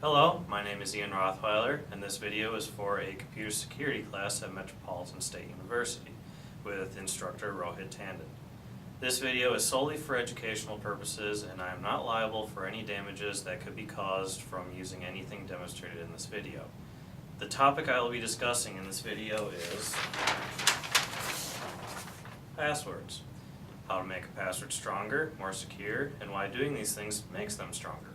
Hello, my name is Ian Rothweiler, and this video is for a computer security class at Metropolitan State University with instructor Rohit Tandon. This video is solely for educational purposes, and I am not liable for any damages that could be caused from using anything demonstrated in this video. The topic I will be discussing in this video is passwords. How to make a password stronger, more secure, and why doing these things makes them stronger.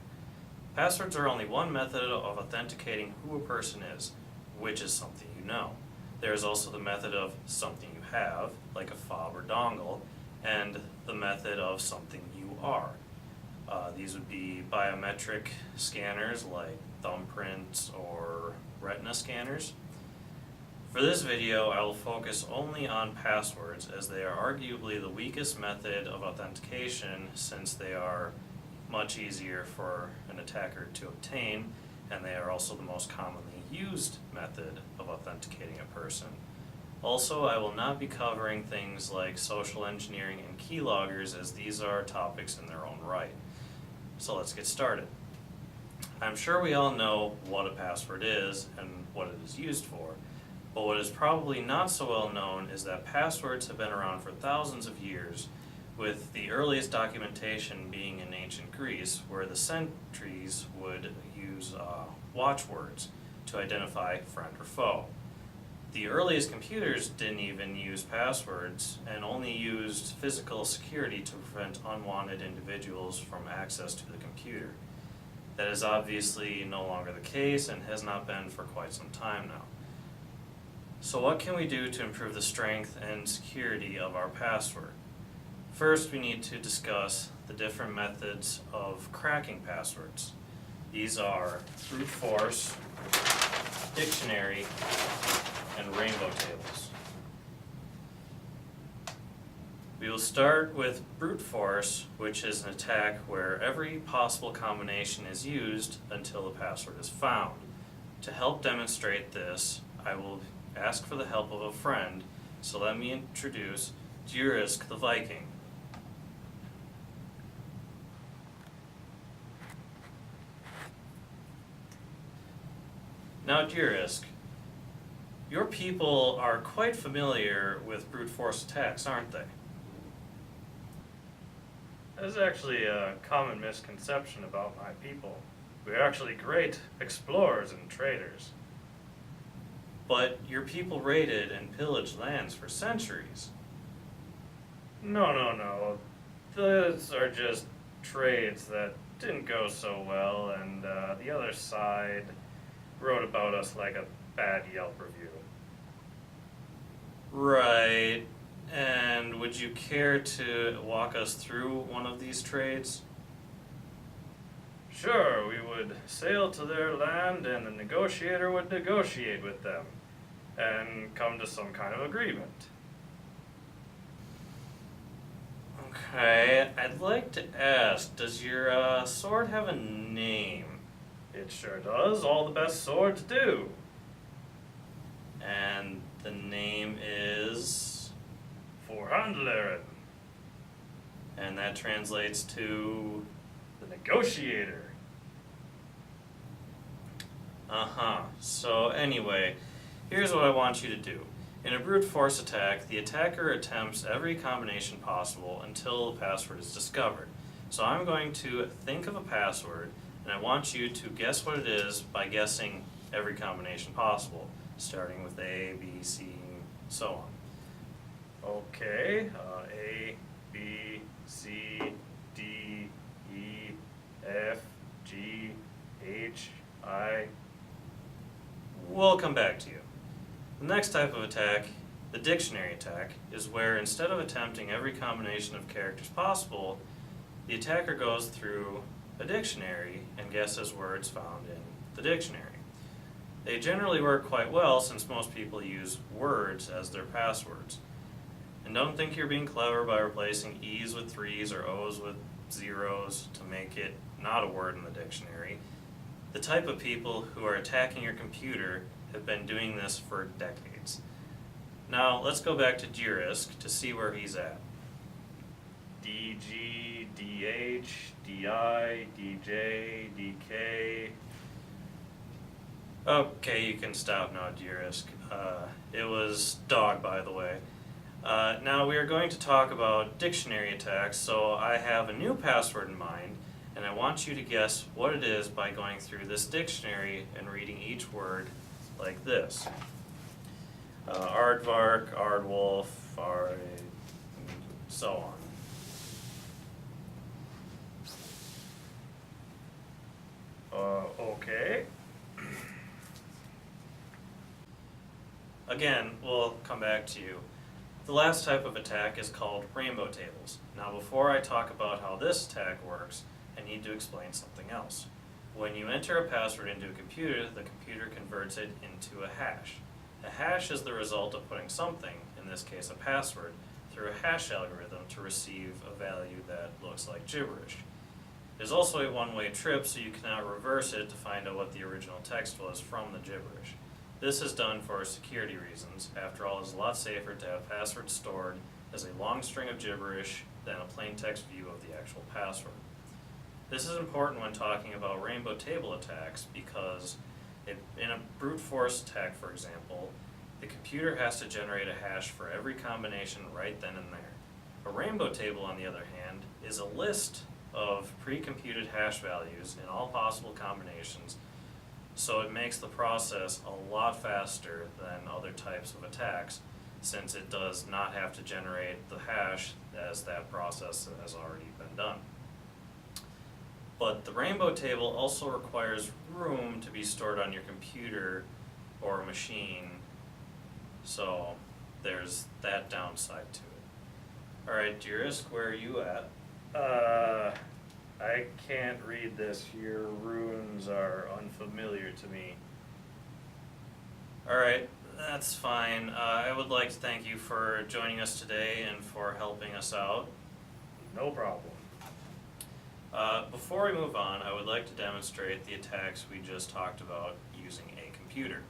Passwords are only one method of authenticating who a person is, which is something you know. There is also the method of something you have, like a fob or dongle, and the method of something you are. These would be biometric scanners like thumbprints or retina scanners. For this video, I will focus only on passwords, as they are arguably the weakest method of authentication, since they are much easier for an attacker to obtain, and they are also the most commonly used method of authenticating a person. Also, I will not be covering things like social engineering and keyloggers, as these are topics in their own right. So let's get started. I'm sure we all know what a password is and what it is used for, but what is probably not so well known is that passwords have been around for thousands of years, with the earliest documentation being in ancient Greece, where the sentries would use watchwords to identify friend or foe. The earliest computers didn't even use passwords and only used physical security to prevent unwanted individuals from access to the computer. That is obviously no longer the case and has not been for quite some time now. So what can we do to improve the strength and security of our password? First, we need to discuss the different methods of cracking passwords. These are brute force, dictionary, and rainbow tables. We will start with brute force, which is an attack where every possible combination is used until the password is found. To help demonstrate this, I will ask for the help of a friend, so let me introduce Jurisk the Viking. Now, Jurisk, your people are quite familiar with brute force attacks, aren't they? That is actually a common misconception about my people. We're actually great explorers and traders. But your people raided and pillaged lands for centuries. No. Those are just trades that didn't go so well, and the other side wrote about us like a bad Yelp review. Right. And would you care to walk us through one of these trades? Sure, we would sail to their land and the negotiator would negotiate with them and come to some kind of agreement. Okay, I'd like to ask, does your sword have a name? It sure does. All the best swords do. And the name is Forhandleren. And that translates to the negotiator. So anyway, here's what I want you to do. In a brute force attack, the attacker attempts every combination possible until the password is discovered. So I'm going to think of a password, and I want you to guess what it is by guessing every combination possible, starting with A, B, C, so on. Okay, A, B, C, D, E, F, G, H, I. We'll come back to you. The next type of attack, the dictionary attack, is where instead of attempting every combination of characters possible, the attacker goes through a dictionary and guesses words found in the dictionary. They generally work quite well since most people use words as their passwords. And don't think you're being clever by replacing E's with 3's or O's with 0's to make it not a word in the dictionary. The type of people who are attacking your computer have been doing this for decades. Now let's go back to Jurisk to see where he's at. DG, DH, DI, DJ, DK. Okay, you can stop now, dearest. It was dog, by the way. Now we are going to talk about dictionary attacks, so I have a new password in mind, and I want you to guess what it is by going through this dictionary and reading each word like this. Aardvark, Aardwolf, Ard, so on. Okay. Again, we'll come back to you. The last type of attack is called rainbow tables. Now before I talk about how this attack works, I need to explain something else. When you enter a password into a computer, the computer converts it into a hash. A hash is the result of putting something, in this case a password, through a hash algorithm to receive a value that looks like gibberish. There's also a one-way trip, so you cannot reverse it to find out what the original text was from the gibberish. This is done for security reasons. After all, it's a lot safer to have passwords stored as a long string of gibberish than a plain text view of the actual password. This is important when talking about rainbow table attacks because in a brute force attack, for example, the computer has to generate a hash for every combination right then and there. A rainbow table, on the other hand, is a list of pre-computed hash values in all possible combinations, so it makes the process a lot faster than other types of attacks, since it does not have to generate the hash as that process has already been done. But the rainbow table also requires room to be stored on your computer or machine, so there's that downside to it. Alright, dearest, where are you at? I can't read this. Your runes are unfamiliar to me. Alright, that's fine. I would like to thank you for joining us today and for helping us out. No problem. Before we move on, I would like to demonstrate the attacks we just talked about using a computer.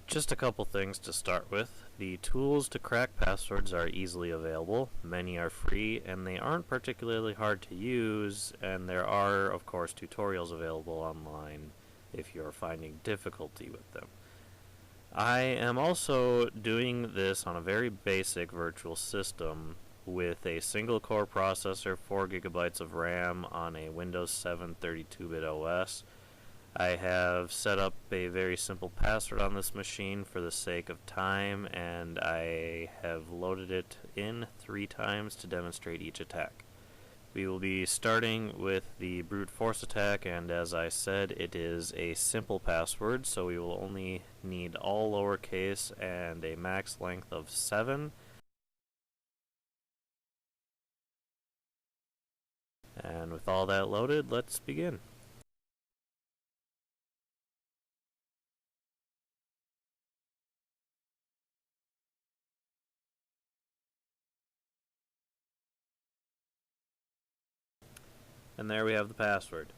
Just a couple things to start with. The tools to crack passwords are easily available, many are free, and they aren't particularly hard to use, and there are, of course, tutorials available online if you're finding difficulty with them. I am also doing this on a very basic virtual system with a single core processor, 4 gigabytes of RAM on a Windows 7 32-bit OS. I have set up a very simple password on this machine for the sake of time, and I have loaded it in 3 times to demonstrate each attack. We will be starting with the brute force attack, and as I said, it is a simple password, so we will only need all lowercase and a max length of 7. And with all that loaded, let's begin. And there we have the password.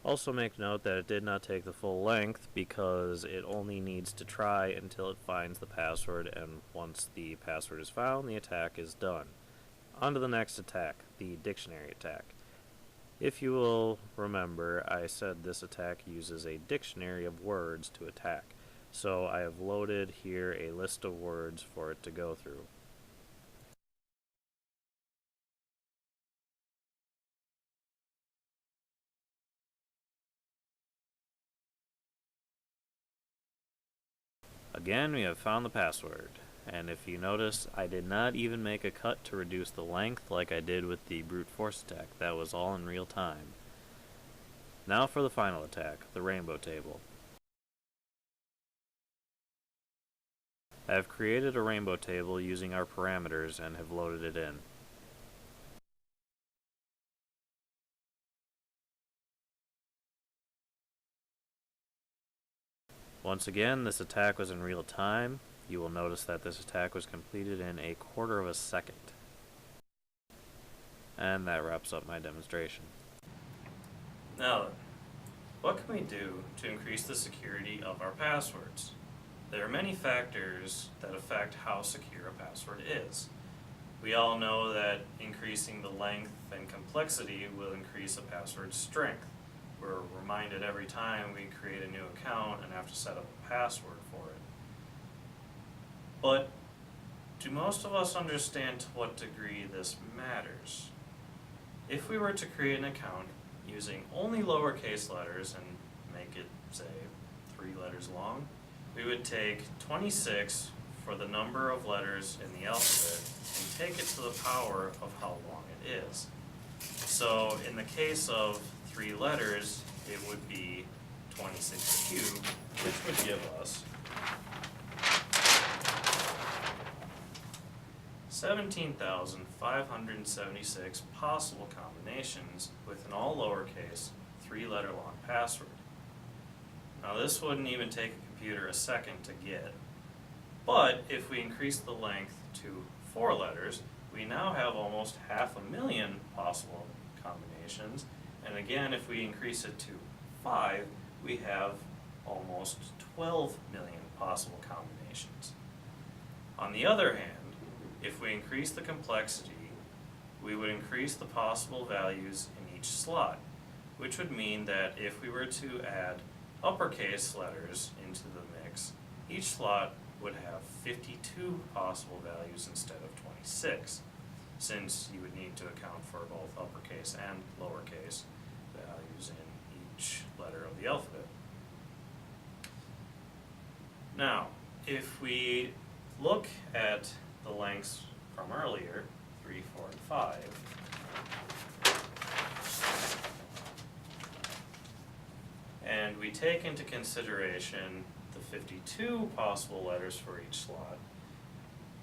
Also make note that it did not take the full length because it only needs to try until it finds the password, and once the password is found, the attack is done. On to the next attack, the dictionary attack. If you will remember, I said this attack uses a dictionary of words to attack, so I have loaded here a list of words for it to go through. Again, we have found the password, and if you notice, I did not even make a cut to reduce the length like I did with the brute force attack. That was all in real time. Now for the final attack, the rainbow table. I have created a rainbow table using our parameters and have loaded it in. Once again, this attack was in real time. You will notice that this attack was completed in a quarter of a second. And that wraps up my demonstration. Now, what can we do to increase the security of our passwords? There are many factors that affect how secure a password is. We all know that increasing the length and complexity will increase a password's strength. we're reminded every time we create a new account and have to set up a password for it. But do most of us understand to what degree this matters? If we were to create an account using only lowercase letters and make it, say, 3 letters long, we would take 26 for the number of letters in the alphabet and take it to the power of how long it is. So in the case of 3 letters, it would be 26 cubed, which would give us 17,576 possible combinations with an all lowercase 3-letter long password. Now this wouldn't even take a computer a second to get, but if we increase the length to 4 letters, we now have almost 500,000 possible combinations, and again if we increase it to 5, we have almost 12 million possible combinations. On the other hand, if we increase the complexity, we would increase the possible values in each slot, which would mean that if we were to add uppercase letters into the mix, each slot would have 52 possible values instead of 26, since you would need to account for both uppercase and lowercase values in each letter of the alphabet. Now, if we look at the lengths from earlier, 3, 4, and 5, and we take into consideration the 52 possible letters for each slot,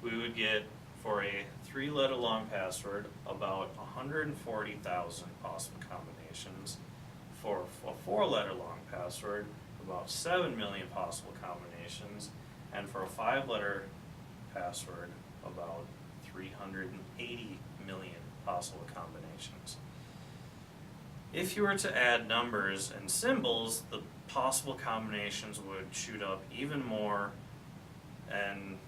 we would get, for a 3-letter long password, about 140,000 possible combinations. For a 4-letter long password, about 7 million possible combinations, and for a 5-letter password, about 380 million possible combinations. If you were to add numbers and symbols, the possible combinations would shoot up even more, and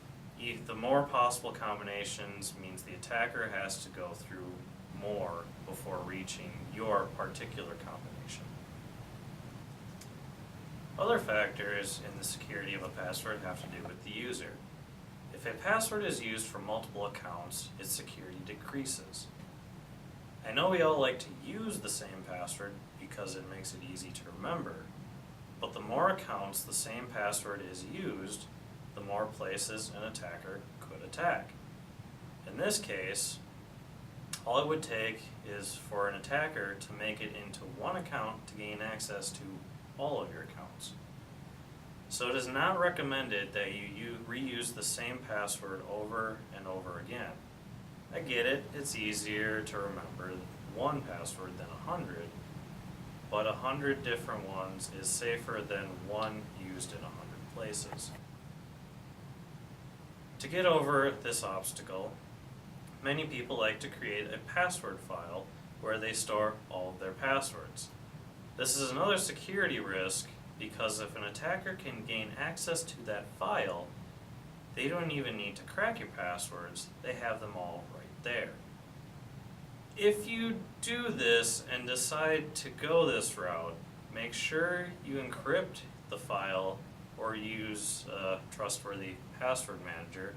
the more possible combinations means the attacker has to go through more before reaching your particular combination. Other factors in the security of a password have to do with the user. If a password is used for multiple accounts, its security decreases. I know we all like to use the same password because it makes it easy to remember, but the more accounts the same password is used, the more places an attacker could attack. In this case, all it would take is for an attacker to make it into one account to gain access to all of your accounts. So it is not recommended that you reuse the same password over and over again. I get it, it's easier to remember one password than 100, but 100 different ones is safer than one used in 100 places. To get over this obstacle, many people like to create a password file where they store all of their passwords. This is another security risk because if an attacker can gain access to that file, they don't even need to crack your passwords, they have them all right there. If you do this and decide to go this route, make sure you encrypt the file or use a trustworthy password manager.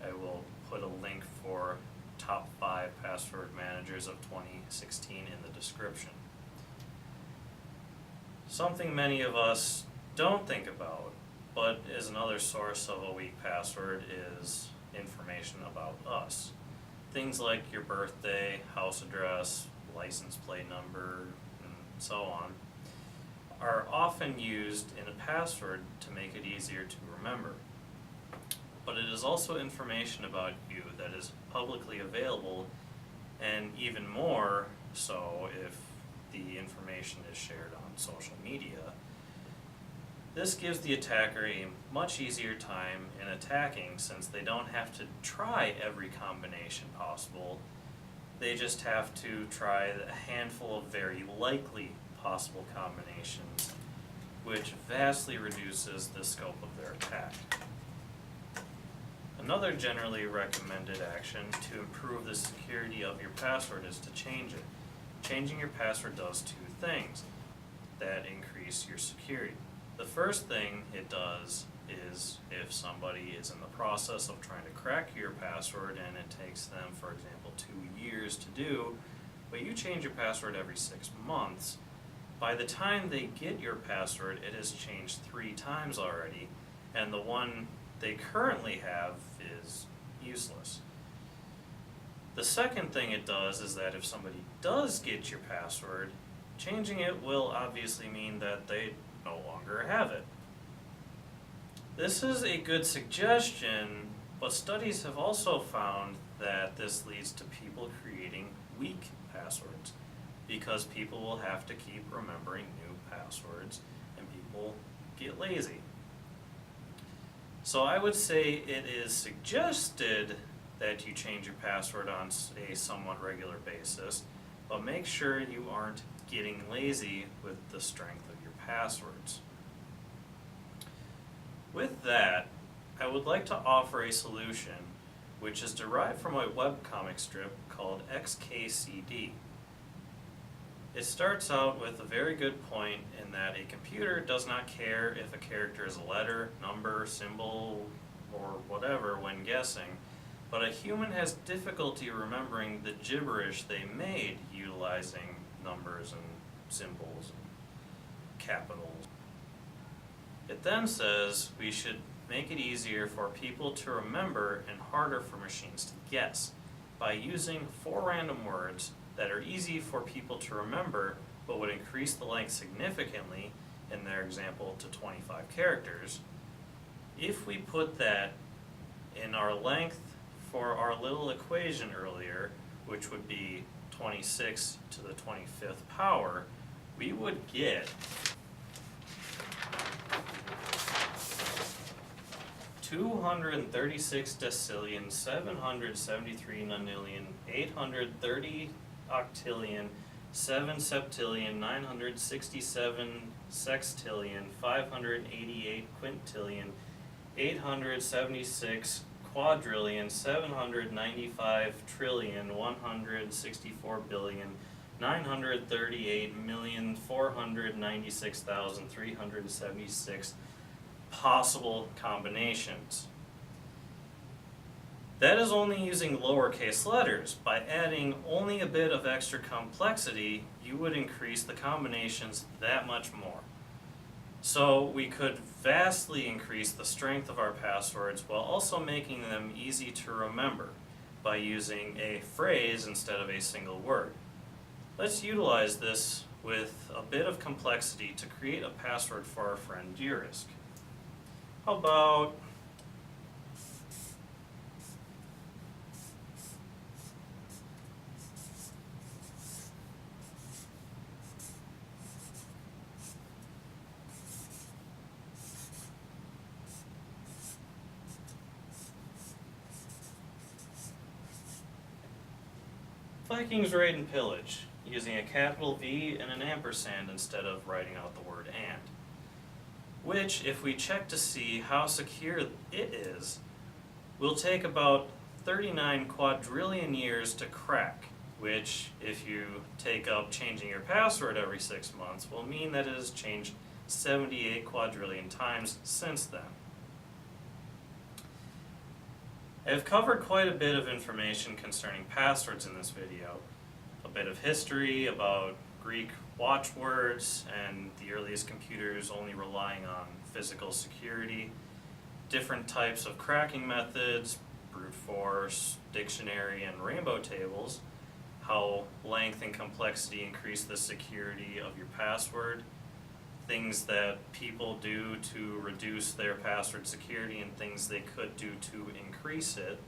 I will put a link for top 5 password managers of 2016 in the description. Something many of us don't think about, but is another source of a weak password, is information about us. Things like your birthday, house address, license plate number, and so on, are often used in a password to make it easier to remember. But it is also information about you that is publicly available, and even more so if the information is shared on social media. This gives the attacker a much easier time in attacking, since they don't have to try every combination possible. They just have to try a handful of very likely possible combinations, which vastly reduces the scope of their attack. Another generally recommended action to improve the security of your password is to change it. Changing your password does 2 things. that increase your security. The first thing it does is if somebody is in the process of trying to crack your password and it takes them, for example, 2 years to do, but you change your password every 6 months, by the time they get your password, it has changed 3 times already, and the one they currently have is useless. The second thing it does is that if somebody does get your password, changing it will obviously mean that they no longer have it. This is a good suggestion, but studies have also found that this leads to people creating weak passwords, because people will have to keep remembering new passwords and people get lazy. So I would say it is suggested that you change your password on a somewhat regular basis, but make sure you aren't getting lazy with the strength of your passwords. With that, I would like to offer a solution which is derived from a webcomic strip called XKCD. It starts out with a very good point in that a computer does not care if a character is a letter, number, symbol, or whatever when guessing, but a human has difficulty remembering the gibberish they made utilizing numbers and symbols and capitals. It then says we should make it easier for people to remember and harder for machines to guess by using 4 random words that are easy for people to remember but would increase the length significantly, in their example, to 25 characters. If we put that in our length for our little equation earlier, which would be 26 to the 25th power, we would get 236 decillion, 773 nonillion, 830 octillion, 7 septillion, 967 sextillion, 588 quintillion, 876 quadrillion, 795 trillion, 164 billion, 938,496,376 possible combinations. That is only using lowercase letters. By adding only a bit of extra complexity, you would increase the combinations that much more. So we could vastly increase the strength of our passwords while also making them easy to remember by using a phrase instead of a single word. Let's utilize this with a bit of complexity to create a password for our friend Durisk. How about Vikings Raid and Pillage, using a capital V and an ampersand instead of writing out the word and, which, if we check to see how secure it is, will take about 39 quadrillion years to crack, which, if you take up changing your password every 6 months, will mean that it has changed 78 quadrillion times since then. I've covered quite a bit of information concerning passwords in this video. A bit of history about Greek watchwords and the earliest computers only relying on physical security, different types of cracking methods, brute force, dictionary, and rainbow tables, how length and complexity increase the security of your password, things that people do to reduce their password security and things they could do to increase it,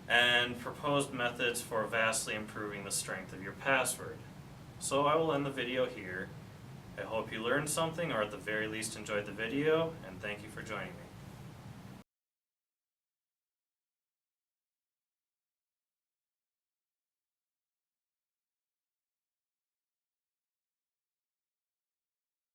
and proposed methods for vastly improving the strength of your password. So I will end the video here. I hope you learned something, or at the very least enjoyed the video, and thank you for joining me.